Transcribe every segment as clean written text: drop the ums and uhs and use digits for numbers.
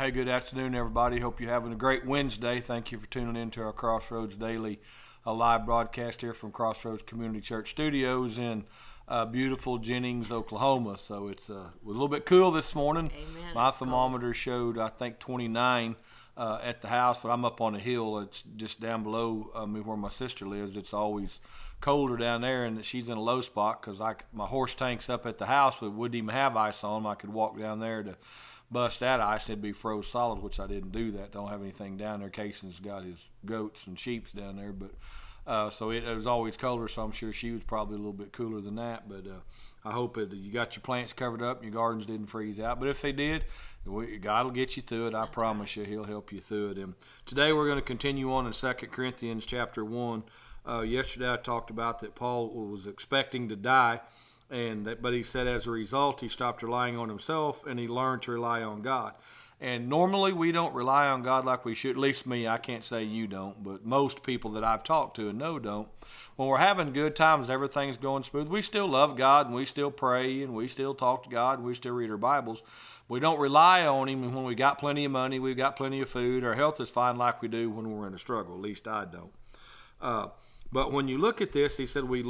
Hey, good afternoon, everybody. Hope you're having a great Wednesday. Thank you for tuning in to our Crossroads Daily live broadcast here from Crossroads Community Church Studios in beautiful Jennings, Oklahoma. So it's a little bit cool this morning. Amen. My thermometer showed, I think, 29 at the house, but I'm up on a hill. It's just down below me where my sister lives. It's always colder down there, and she's in a low spot because my horse tank's up at the house. We wouldn't even have ice on them. I could walk down there to bust that ice and it'd be froze solid, which I didn't do that. Don't have anything down there. Cason's got his goats and sheep's down there, but so it was always colder, so I'm sure she was probably a little bit cooler than that. But I hope you got your plants covered up and your gardens didn't freeze out. But if they did, God will get you through it. I promise you, He'll help you through it. And today we're going to continue on in 2 Corinthians chapter 1. Yesterday I talked about that Paul was expecting to die, but he said as a result he stopped relying on himself and he learned to rely on God. And normally we don't rely on God like we should. At least me, I can't say you don't, but most people that I've talked to and know don't. When we're having good times, everything's going smooth, we still love God and we still pray and we still talk to God and we still read our Bibles. We don't rely on Him, and when we got plenty of money, we've got plenty of food, our health is fine like we do when we're in a struggle. At least I don't. But when you look at this, he said we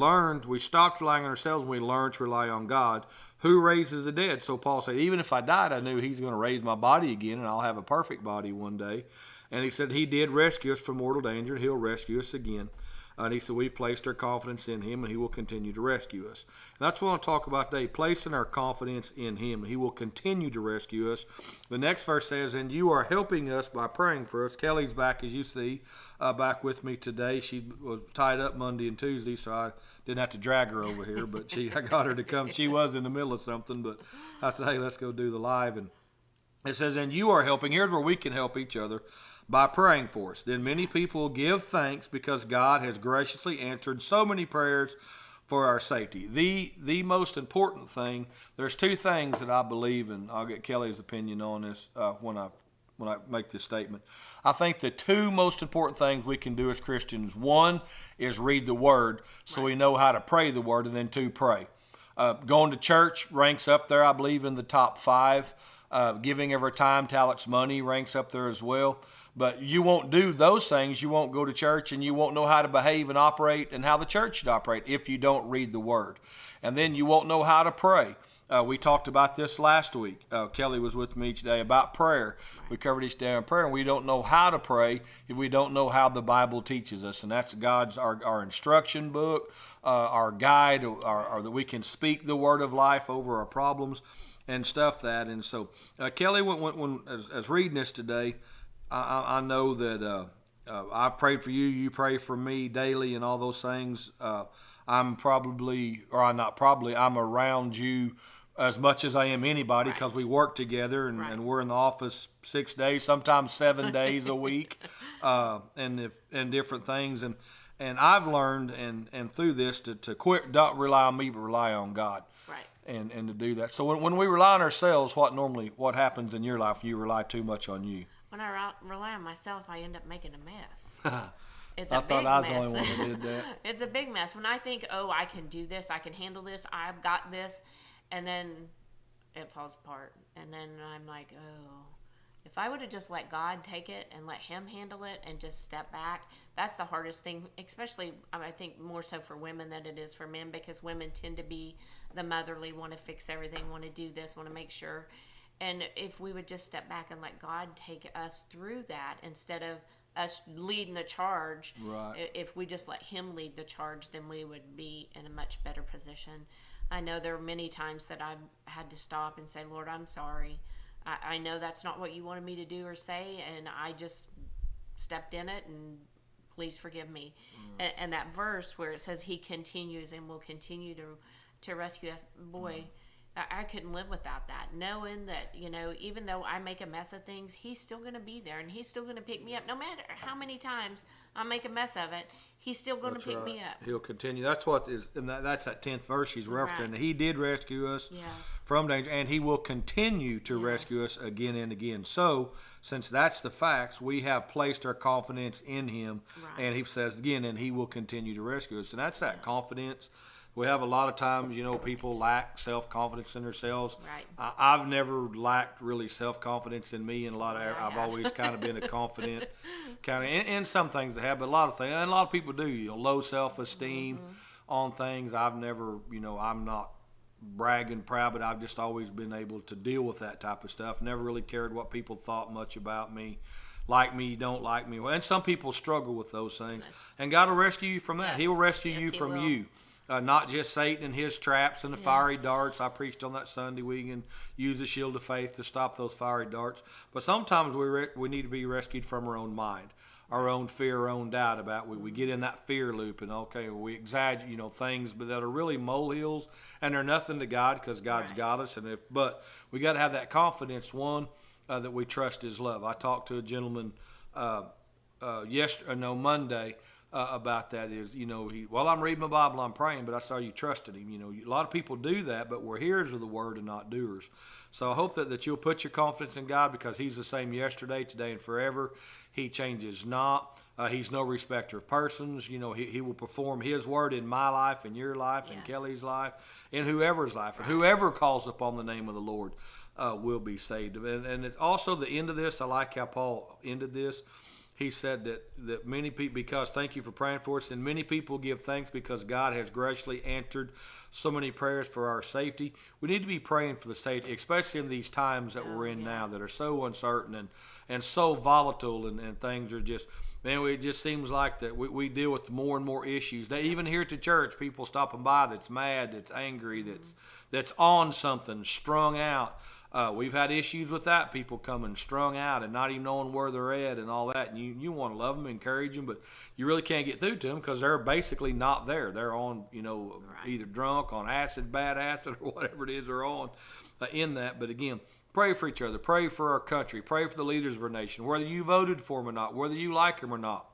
stopped relying on ourselves and we learned to rely on God, who raises the dead. So Paul said, even if I died, I knew He's going to raise my body again and I'll have a perfect body one day. And he said He did rescue us from mortal danger and He'll rescue us again. And he said we've placed our confidence in Him and He will continue to rescue us. And that's what I want to talk about today, placing our confidence in Him. And He will continue to rescue us. The next verse says, and you are helping us by praying for us. Kelly's back, as you see, back with me today. She was tied up Monday and Tuesday, so I didn't have to drag her over here. But I got her to come. She was in the middle of something, but I said, hey, let's go do the live. And it says, and you are helping. Here's where we can help each other. By praying for us. Then many people give thanks because God has graciously answered so many prayers for our safety. The most important thing, there's two things that I believe, and I'll get Kelly's opinion on this when I make this statement. I think the two most important things we can do as Christians, one is read the Word so we know how to pray the Word, and then two, pray. Going to church ranks up there, I believe, in the top 5. Giving of our time, talents, money ranks up there as well. But you won't do those things. You won't go to church and you won't know how to behave and operate and how the church should operate if you don't read the Word. And then you won't know how to pray. We talked about this last week. Kelly was with me today about prayer. We covered each day on prayer, and we don't know how to pray if we don't know how the Bible teaches us. And that's God's our instruction book, our guide, or that we can speak the word of life over our problems and stuff that. And so Kelly, when as reading this today, I know that I prayed for you, you pray for me daily and all those things. I'm around you as much as I am anybody because we work together and we're in the office 6 days, sometimes 7 days a week, and different things. And I've learned and through this to quit, don't rely on me, but rely on God. Right. And to do that. So when we rely on ourselves, what happens in your life? You rely too much on you. When I rely on myself, I end up making a mess. I thought I was the only one that did that. It's a big mess. When I think, oh, I can do this, I can handle this, I've got this, and then it falls apart. And then I'm like, oh, if I would have just let God take it and let Him handle it and just step back, that's the hardest thing, especially I think more so for women than it is for men, because women tend to be the motherly, want to fix everything, want to do this, want to make sure. And if we would just step back and let God take us through that instead of us leading the charge, right. If we just let Him lead the charge, then we would be in a much better position. I know there are many times that I've had to stop and say, Lord, I'm sorry. I know that's not what you wanted me to do or say, and I just stepped in it, and please forgive me. And that verse where it says He continues and will continue to rescue us, boy, I couldn't live without that, knowing that, even though I make a mess of things, He's still going to be there, and He's still going to pick me up. No matter how many times I make a mess of it, He's still going to pick me up. He'll continue. That's what is, and that's that 10th verse he's referencing. Right. He did rescue us from danger, and He will continue to rescue us again and again. So, since that's the facts, we have placed our confidence in Him, and He says again, and He will continue to rescue us. And that's that confidence We have a lot of times, people lack self-confidence in themselves. Right. I've never lacked really self-confidence in me, and I've have. always kind of been a confident kind of in some things I have, but a lot of things, and a lot of people do, low self-esteem on things. I've never, I'm not bragging proud, but I've just always been able to deal with that type of stuff. Never really cared what people thought much about me. Like me, don't like me. And some people struggle with those things. Yes. And God will rescue you from that. Yes. He will rescue Yes, you He from will. you. Not just Satan and his traps and the Yes. fiery darts. I preached on that Sunday. We can use the shield of faith to stop those fiery darts. But sometimes we need to be rescued from our own mind, our own fear, our own doubt about we get in that fear loop, and we exaggerate things but that are really molehills, and they're nothing to God, because God's Right. got us. But we got to have that confidence, one, that we trust His love. I talked to a gentleman Monday about that. I'm reading my Bible, I'm praying, but I saw you trusted Him. A lot of people do that, but we're hearers of the word and not doers. So I hope that you'll put your confidence in God, because He's the same yesterday, today, and forever. He changes not. He's no respecter of persons. He will perform His word in my life, in your life, in Yes. Kelly's life, in whoever's life. And whoever calls upon the name of the Lord will be saved. And it's also the end of this. I like how Paul ended this. He said that many people, because thank you for praying for us, and many people give thanks because God has graciously answered so many prayers for our safety. We need to be praying for the safety, especially in these times that we're in now, that are so uncertain and so volatile, and things are just, man, it just seems like that we deal with more and more issues. Even here at the church, people stopping by that's mad, that's angry, that's on something, strung out. We've had issues with that, people coming strung out and not even knowing where they're at and all that. And you want to love them, encourage them, but you really can't get through to them because they're basically not there. They're on, Right. either drunk, on acid, bad acid, or whatever it is they're on in that. But again, pray for each other. Pray for our country. Pray for the leaders of our nation, whether you voted for them or not, whether you like them or not.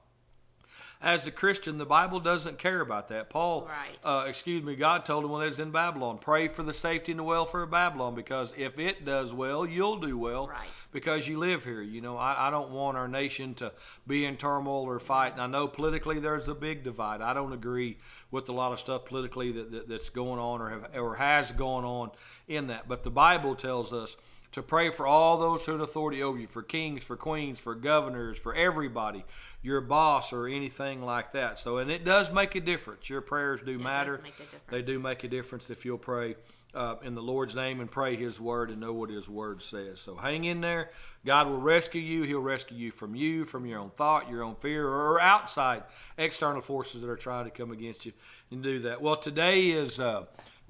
As a Christian, the Bible doesn't care about that. Paul, Right. God told him when he was in Babylon, pray for the safety and the welfare of Babylon, because if it does well, you'll do well. Right. Because you live here. I don't want our nation to be in turmoil or fight. And I know politically there's a big divide. I don't agree with a lot of stuff politically that's going on or has gone on in that. But the Bible tells us to pray for all those who have authority over you, for kings, for queens, for governors, for everybody, your boss or anything like that. So, and it does make a difference. Your prayers do matter. Does make a difference. They do make a difference if you'll pray in the Lord's name and pray His word and know what His word says. So hang in there. God will rescue you. He'll rescue you, from your own thought, your own fear, or outside external forces that are trying to come against you, and do that. Well, today is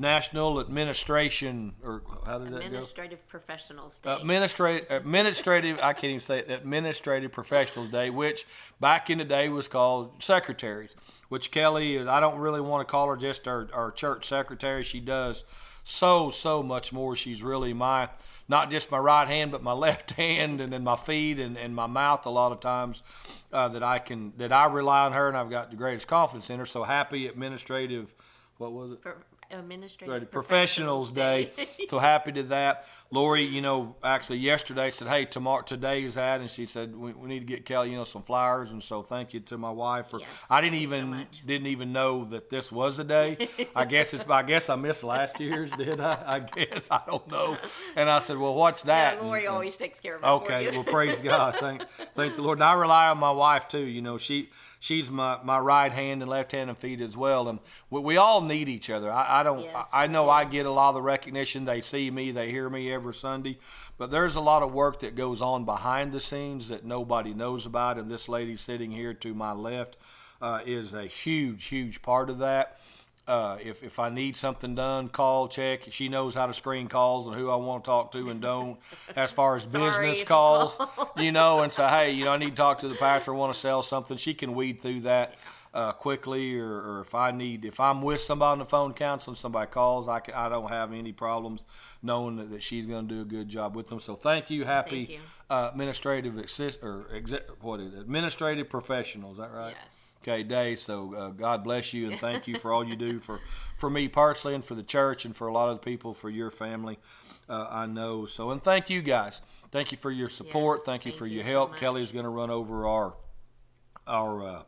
National Administration, or how does that go? Administrative Professionals Day. Administrative, I can't even say it, Administrative Professionals Day, which back in the day was called secretaries, which Kelly is, I don't really want to call her just our church secretary. She does so much more. She's really not just my right hand, but my left hand, and then my feet and my mouth a lot of times, that I rely on her, and I've got the greatest confidence in her. So happy Administrative, what was it? Administrative Professionals Day. So happy to that. Lori, actually yesterday said, hey, today is that, and she said we need to get Kelly, some flowers, and so thank you to my wife for. Yes, I thank you so much. didn't even know that this was a day. I guess I missed last year's, did I? I guess I don't know. And I said, well, what's that? No, Lori And always takes care of it okay, for you. well, praise God. Thank the Lord. And I rely on my wife too. She's my right hand and left hand and feet as well, and we all need each other. I know I get a lot of the recognition. They see me, they hear me every Sunday, but there's a lot of work that goes on behind the scenes that nobody knows about, and this lady sitting here to my left is a huge part of that. If I need something done, call, check. She knows how to screen calls and who I want to talk to and don't, as far as business calls, and say, hey, I need to talk to the pastor, I want to sell something. She can weed through that quickly, or if I'm with somebody on the phone counseling, somebody calls, I don't have any problems knowing that she's going to do a good job with them. So thank you. Happy Administrative Administrative Professional, is that right? Yes. Okay, Dave. So God bless you, and thank you for all you do for me personally, and for the church, and for a lot of the people, for your family. I know. So, and thank you guys. Thank you for your support. Yes, thank you for your so help. much. Kelly's going to run over our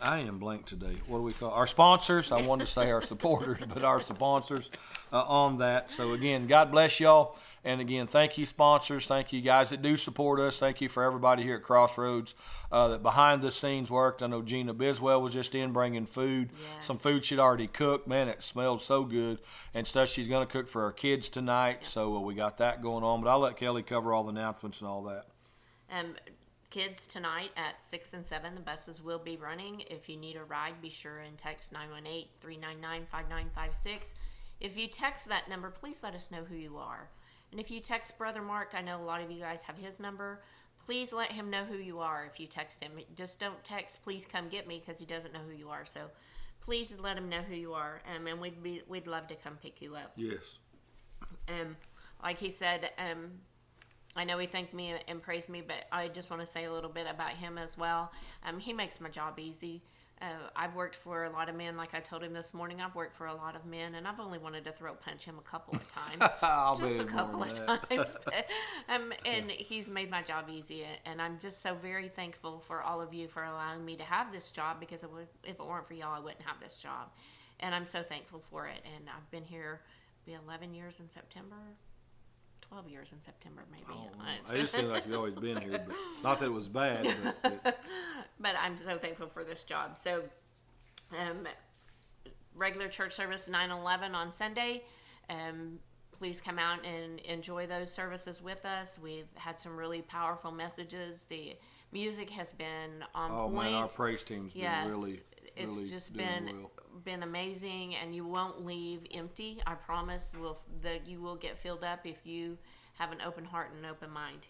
I am blank today. What do we call our sponsors? I wanted to say our supporters, but our sponsors on that. So again, God bless y'all. And again, thank you, sponsors. Thank you guys that do support us. Thank you for everybody here at Crossroads that behind the scenes worked. I know Gina Biswell was just in bringing food. Yes. Some food she'd already cooked. Man, it smelled so good. And stuff she's going to cook for our kids tonight. Yep. So we got that going on. But I'll let Kelly cover all the announcements and all that. Kids tonight at 6 and 7, the buses will be running. If you need a ride, be sure and text 918-399-5956. If you text that number, please let us know who you are. And if you text Brother Mark, I know a lot of you guys have his number. Please let him know who you are if you text him. Just don't text, please come get me, because he doesn't know who you are. So please let him know who you are, and we'd love to come pick you up. Yes. Like he said, I know he thanked me and praised me, but I just want to say a little bit about him as well. He makes my job easy. I've worked for a lot of men, like I told him this morning. I've worked for a lot of men, and I've only wanted to throat punch him a couple of times. Just a couple of times. But, and he's made my job easy, and I'm just so very thankful for all of you for allowing me to have this job, because if it weren't for y'all, I wouldn't have this job. And I'm so thankful for it. And I've been here, 11 years in September. 12 years in September, maybe. It just seems like you've always been here, but not that it was bad. But I'm so thankful for this job. So, regular church service 9/11 on Sunday. Please come out and enjoy those services with us. We've had some really powerful messages. The music has been on point. Oh man, our praise team's been really just well. been amazing, and you won't leave empty. I promise that you will get filled up if you have an open heart and an open mind.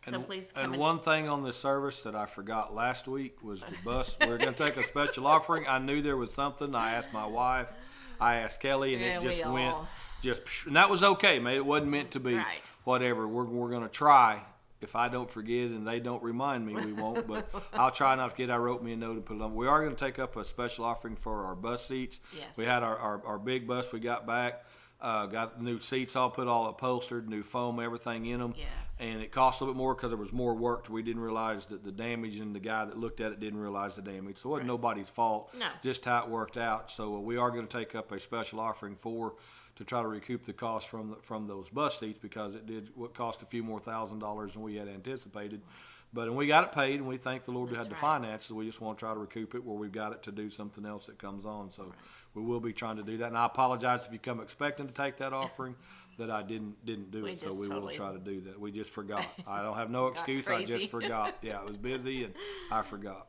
So please come. And one thing on this service that I forgot last week was the bus. We're going to take a special offering. I knew there was something. I asked my wife. I asked Kelly, and it just went. And that was okay, man. It wasn't meant to be. Right. Whatever. We're going to try. If I don't forget and they don't remind me, we won't. But I'll try not to forget. I wrote me a note and put it on. We are going to take up a special offering for our bus seats. Yes. We had our big bus we got back. Got new seats all put, all upholstered, new foam, everything in them. Yes. And it cost a little bit more because there was more work. We didn't realize that the damage, and the guy that looked at it didn't realize the damage. So it wasn't nobody's fault. No. Just how it worked out. So we are going to take up a special offering to try to recoup the cost from those bus seats, because it did cost a few more $1,000s than we had anticipated. But we got it paid, and we thank the Lord we had the finances. We just want to try to recoup it where we've got it to do something else that comes on. So we will be trying to do that. And I apologize if you come expecting to take that offering that I didn't do it. So we will try to do that. We just forgot. I don't have no excuse. I just forgot. Yeah, I was busy and I forgot.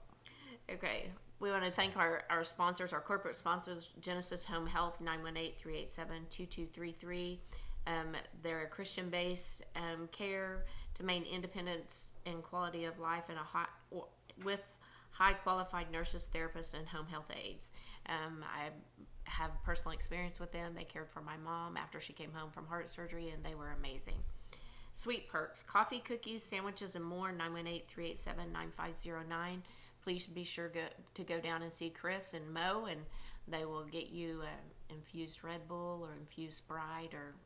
Okay. We want to thank our sponsors, our corporate sponsors, Genesis Home Health, 918-387-2233. They're a Christian-based care to maintain independence and quality of life, and with high qualified nurses, therapists, and home health aides. I have personal experience with them. They cared for my mom after she came home from heart surgery, and they were amazing. Sweet Perks, coffee, cookies, sandwiches, and more, 918-387-9509. Please be sure to go down and see Chris and Mo, and they will get you infused Red Bull or infused Sprite or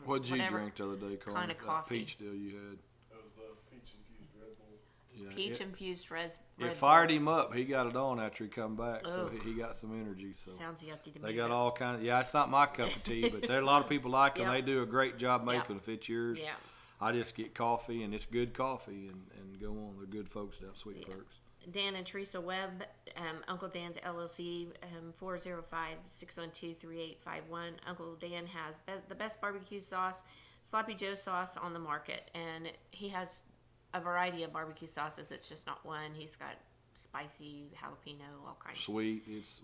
what did you drink the other day, Carl? Kind of coffee. Peach deal you had. That was the peach-infused Red Bull. Yeah, peach-infused Red Bull. It fired him up. He got it on after he come back, so he got some energy. So sounds yucky to me. They got all kinds. Yeah, it's not my cup of tea, but there are a lot of people like them. They do a great job making them. If it's yours, I just get coffee, and it's good coffee, and go on. They're good folks down Sweet Perks. Dan and Teresa Webb, Uncle Dan's LLC, 405-612-3851. Uncle Dan has the best barbecue sauce, Sloppy Joe sauce on the market, and he has a variety of barbecue sauces. It's just not one. He's got spicy, jalapeno, all kinds. Sweet. It's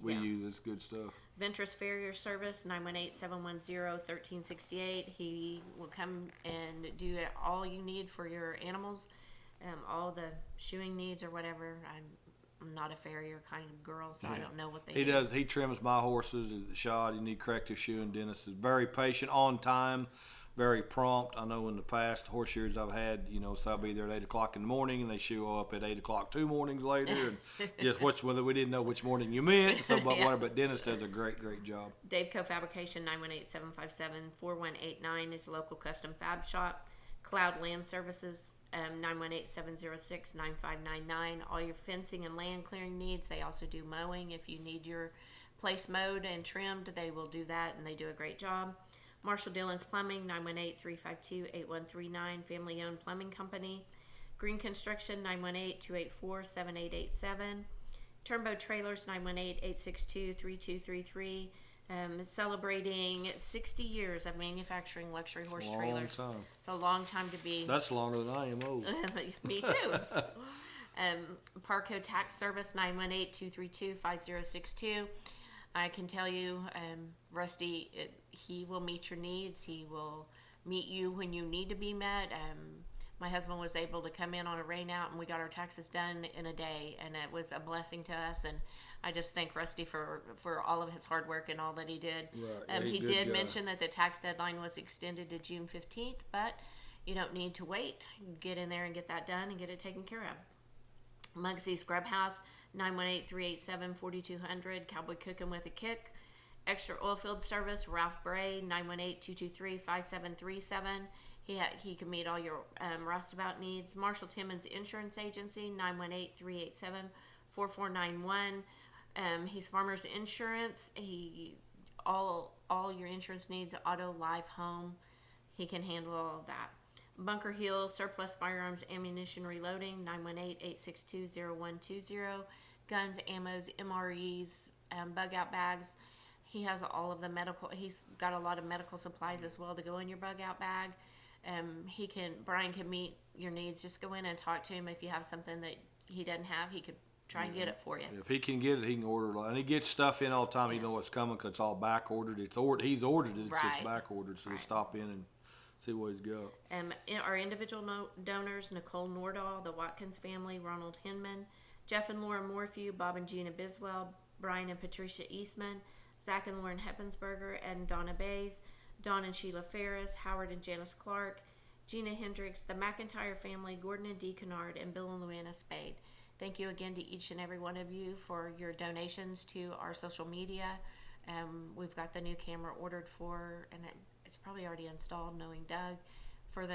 good stuff. Ventress Farrier Service, 918-710-1368. He will come and do all you need for your animals. All the shoeing needs or whatever. I'm not a farrier kind of girl, so I don't know what they do. He does. He trims my horses at the shod. You need corrective shoeing. Dennis is very patient, on time, very prompt. I know in the past horse shears I've had, so I'll be there at 8 o'clock in the morning, and they show up at 8 o'clock 2 mornings later, and just whether we didn't know which morning you meant. So, but Dennis does a great job. Dave Co Fabrication, 918-757-4189 is a local custom fab shop. Cloud Land Services, 918-706-9599. All your fencing and land clearing needs. They also do mowing. If you need your place mowed and trimmed, they will do that, and they do a great job. Marshall Dillon's Plumbing, 918-352-8139, family-owned plumbing company. Green Construction, 918-284-7887. Turnbow Trailers, 918-862-3233. Celebrating 60 years of manufacturing luxury horse trailers. Long time. It's a long time to be. That's longer than I am old. Me too. Parco Tax Service, 918-232-5062. I can tell you, Rusty, he will meet your needs. He will meet you when you need to be met. My husband was able to come in on a rain out, and we got our taxes done in a day, and it was a blessing to us. And I just thank Rusty for all of his hard work and all that he did. Right. He did mention that the tax deadline was extended to June 15th, but you don't need to wait. Get in there and get that done and get it taken care of. Mugsy's Grub House, 918-387-4200, Cowboy Cooking with a Kick. Extra Oilfield Service, Ralph Bray, 918-223-5737. He can meet all your roustabout needs. Marshall Timmons Insurance Agency, 918-387-4491. He's Farmers Insurance. All your insurance needs, auto, life, home. He can handle all of that. Bunker Hill Surplus Firearms Ammunition Reloading, 918-862-0120. Guns, ammos, MREs, bug out bags. He has all of the medical. He's got a lot of medical supplies as well to go in your bug out bag. Brian can meet your needs. Just go in and talk to him. If you have something that he doesn't have, he could try and get it for you. If he can get it, he can order it. And he gets stuff in all the time. He knows what's coming because it's all back ordered. He's ordered it. It's just back ordered. So just stop in and see what he's got. Our individual donors: Nicole Nordahl, the Watkins family, Ronald Hinman, Jeff and Laura Morphew, Bob and Gina Biswell, Brian and Patricia Eastman, Zach and Lauren Heppensberger, and Donna Bays, Dawn and Sheila Ferris, Howard and Janice Clark, Gina Hendricks, the McIntyre family, Gordon and Dee Kennard, and Bill and Luana Spade. Thank you again to each and every one of you for your donations to our social media. We've got the new camera ordered for, and it's probably already installed, knowing Doug, for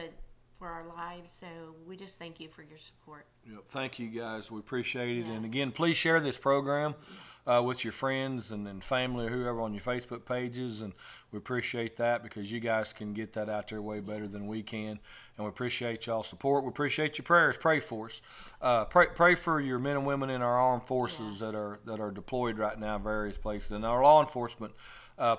our lives. So we just thank you for your support. Yep. Thank you, guys. We appreciate it. Yes. And again, please share this program with your friends and family or whoever on your Facebook pages. And we appreciate that because you guys can get that out there way better than we can. And we appreciate y'all's support. We appreciate your prayers. Pray for us. Pray for your men and women in our armed forces that are deployed right now in various places. And our law enforcement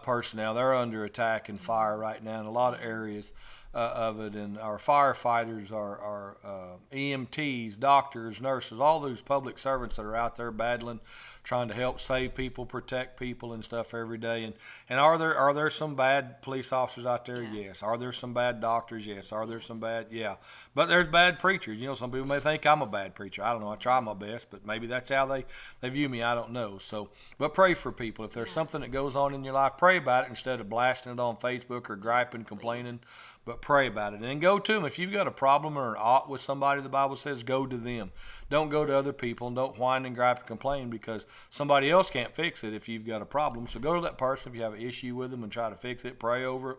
personnel, they're under attack and fire right now in a lot of areas of it. And our firefighters, our EMTs, doctors, nurses, all those public servants that are out there battling, trying to help save people, protect people and stuff every day. And are there some bad police officers out there? Yes. Are there some bad doctors? Yes. Are there some bad? Yeah. But there's bad preachers. You know, some people may think I'm a bad preacher. I don't know. I try my best, but maybe that's how they view me. I don't know. So, but pray for people. If there's something that goes on in your life, pray about it instead of blasting it on Facebook or griping, complaining. But pray about it. And go to them. If you've got a problem or an ought with somebody, the Bible says go to them. Don't go to other people and don't whine and gripe and complain because somebody else can't fix it if you've got a problem. So go to that person if you have an issue with them and try to fix it. Pray over it.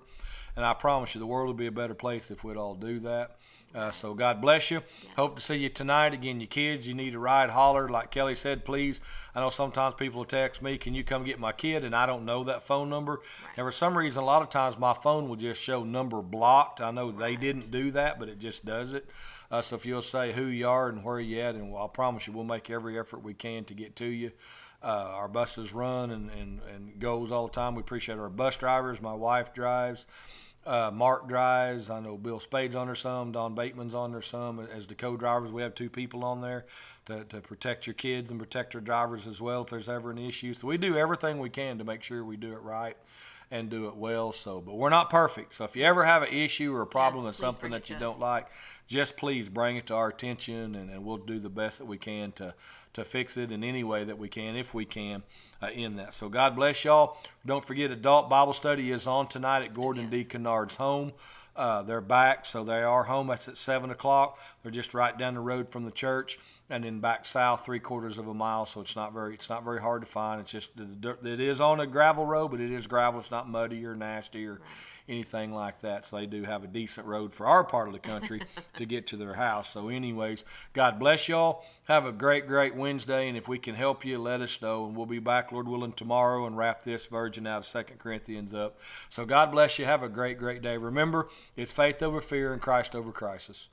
And I promise you the world would be a better place if we'd all do that. So God bless you. Yes. Hope to see you tonight. Again, your kids, you need a ride, holler. Like Kelly said, please. I know sometimes people will text me, can you come get my kid? And I don't know that phone number. Right. And for some reason, a lot of times my phone will just show number blocked. I know they didn't do that, but it just does it. So if you'll say who you are and where you at, and I promise you we'll make every effort we can to get to you. Our buses run and goes all the time. We appreciate our bus drivers. My wife drives. Mark drives. I know Bill Spade's on there some. Don Bateman's on there some. As the co-drivers, we have 2 people on there to protect your kids and protect our drivers as well if there's ever an issue. So we do everything we can to make sure we do it right and do it well. So, but we're not perfect. So if you ever have an issue or a problem with something that you don't like, just please bring it to our attention, and we'll do the best that we can to fix it in any way that we can, if we can, in that. So God bless y'all. Don't forget, adult Bible study is on tonight at Gordon D. Kennard's home. they're back, so they are home. That's at 7 o'clock. They're just right down the road from the church, and then back south 3/4 of a mile. So it's not very hard to find. It's just it is on a gravel road, but it is gravel. It's not muddy or nasty or anything like that. So they do have a decent road for our part of the country to get to their house. So anyways, God bless y'all. Have a great Wednesday, and if we can help you, let us know, and we'll be back, Lord willing, tomorrow and wrap this virgin out of 2 Corinthians up. So God bless you. Have a great day. Remember, it's faith over fear and Christ over crisis.